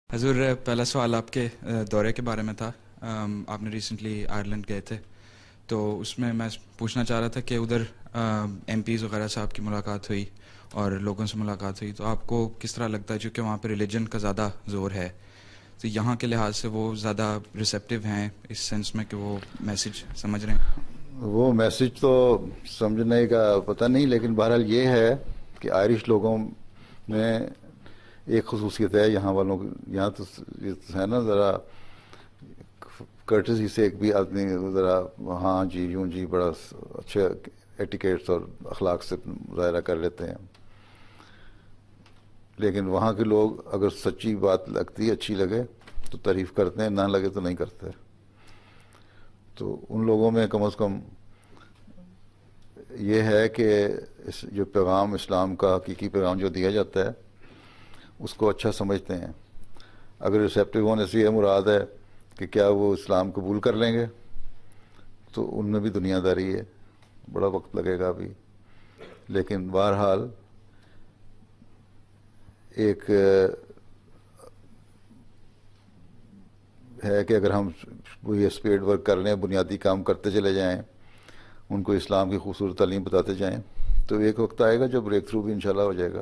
حضور، پہلا سوال آپ کے دورے کے بارے میں تھا۔ آپ نے ریسنٹلی آئرلینڈ گئے تھے، تو اس میں پوچھنا چاہ رہا تھا کہ ادھر ایم پیز وغیرہ سے آپ کی ملاقات ہوئی اور لوگوں سے ملاقات ہوئی، تو آپ کو کس طرح لگتا ہے؟ چونکہ وہاں پہ ریلیجن کا زیادہ زور ہے، تو یہاں کے لحاظ سے وہ زیادہ ریسیپٹیو ہیں اس سینس میں کہ وہ میسج سمجھ رہے ہیں؟ وہ میسج تو سمجھنے کا پتہ نہیں، لیکن بہرحال یہ ہے کہ آئرش لوگوں میں ایک خصوصیت ہے یہاں والوں کی، یہاں تو ہے نا ذرا کرٹسی سے ایک بھی آدمی ذرا ہاں جی یوں جی بڑا اچھے ایٹیکیٹس اور اخلاق سے مظاہرہ کر لیتے ہیں، لیکن وہاں کے لوگ اگر سچی بات لگتی اچھی لگے تو تعریف کرتے ہیں، نہ لگے تو نہیں کرتے۔ تو ان لوگوں میں کم از کم یہ ہے کہ جو پیغام اسلام کا حقیقی پیغام جو دیا جاتا ہے اس کو اچھا سمجھتے ہیں۔ اگر ریسیپٹیو ہونے سے یہ مراد ہے کہ کیا وہ اسلام قبول کر لیں گے، تو ان میں بھی دنیا داری ہے، بڑا وقت لگے گا ابھی، لیکن بہرحال ایک ہے کہ اگر ہم یہ اسپیڈ ورک کر لیں، بنیادی کام کرتے چلے جائیں، ان کو اسلام کی خوبصورت تعلیم بتاتے جائیں، تو ایک وقت آئے گا جو بریک تھرو بھی انشاءاللہ ہو جائے گا۔